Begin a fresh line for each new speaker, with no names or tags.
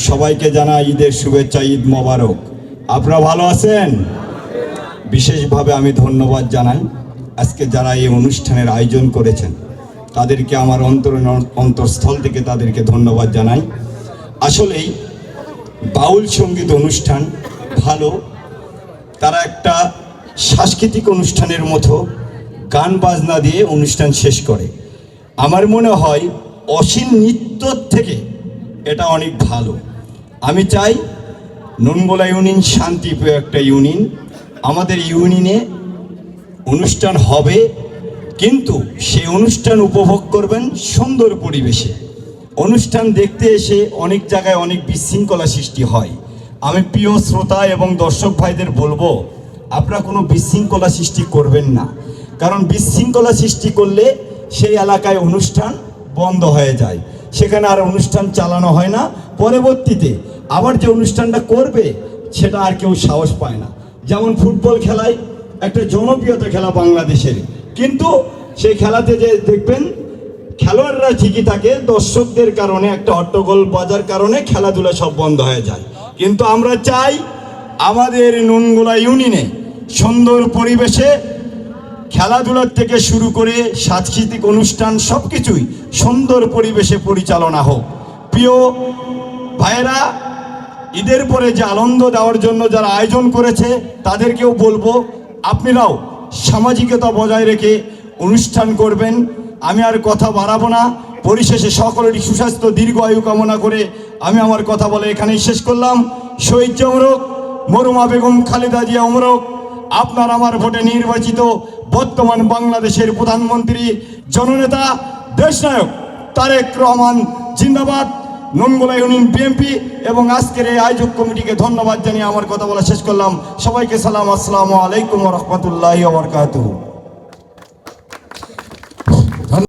সবাইকে জানাই ঈদের শুভেচ্ছা, ঈদ মোবারক। আপনারা ভালো আছেন? বিশেষভাবে আমি ধন্যবাদ জানাই আজকে যারা এই অনুষ্ঠানের আয়োজন করেছেন, তাদেরকে আমার অন্তরস্থল থেকে তাদেরকে ধন্যবাদ জানাই। আসলেই বাউল সঙ্গীত অনুষ্ঠান ভালো, তারা একটা সাংস্কৃতিক অনুষ্ঠানের মতো গান বাজনা দিয়ে অনুষ্ঠান শেষ করে। আমার মনে হয় অশ্লীল নৃত্য থেকে এটা অনেক ভালো। আমি চাই নুনগোলা ইউনিয়ন শান্তিপ্রিয় একটা ইউনিয়ন, আমাদের ইউনিয়নে অনুষ্ঠান হবে, কিন্তু সেই অনুষ্ঠান উপভোগ করবেন সুন্দর পরিবেশে। অনুষ্ঠান দেখতে এসে অনেক জায়গায় অনেক বিশৃঙ্খলা সৃষ্টি হয়। আমি প্রিয় শ্রোতা এবং দর্শক ভাইদের বলবো, আপনারা কোনো বিশৃঙ্খলা সৃষ্টি করবেন না, কারণ বিশৃঙ্খলা সৃষ্টি করলে সেই এলাকায় অনুষ্ঠান বন্ধ হয়ে যায়, সেখানে আর অনুষ্ঠান চালানো হয় না। পরবর্তীতে আবার যে অনুষ্ঠানটা করবে সেটা আর কেউ সাহস পায় না। যেমন ফুটবল খেলায় একটা জনপ্রিয়তা খেলা বাংলাদেশের, কিন্তু সেই খেলাতে যে দেখবেন খেলোয়াড়রা ঠিকই থাকে, দর্শকদের কারণে একটা হট্টগোল বাজার কারণে খেলাধুলা সব বন্ধ হয়ে যায়। কিন্তু আমরা চাই আমাদের নুনগোলা ইউনিয়নে সুন্দর পরিবেশে খেলাধুলার থেকে শুরু করে সাংস্কৃতিক অনুষ্ঠান সব কিছুই সুন্দর পরিবেশে পরিচালনা হোক। প্রিয় ভাইয়েরা, ঈদের পরে যে আনন্দ দেওয়ার জন্য যারা আয়োজন করেছে তাদেরকেও বলবো, আপনারাও সামাজিকতা বজায় রেখে অনুষ্ঠান করবেন। আমি আর কথা বাড়াবো না, পরিশেষে সকলেরই সুস্বাস্থ্য দীর্ঘ আয়ু কামনা করে আমি আমার কথা বলে এখানেই শেষ করলাম। শহীদ ওমরক মরুমা বেগম খালেদা জিয়া ওমরক, আপনার আমার ভোটে নির্বাচিত বর্তমান বাংলাদেশের প্রধানমন্ত্রী জননেতা দেশনায়ক তারেক রহমান জিন্দাবাদ। নুনগোলা ইউনিয়ন বিএনপি এবং আজকের এই আয়োজক কমিটিকে ধন্যবাদ জানিয়ে আমার কথা বলা শেষ করলাম। সবাইকে সালাম, আসসালামু আলাইকুম ওয়া রাহমাতুল্লাহি ওয়া বারাকাতুহু।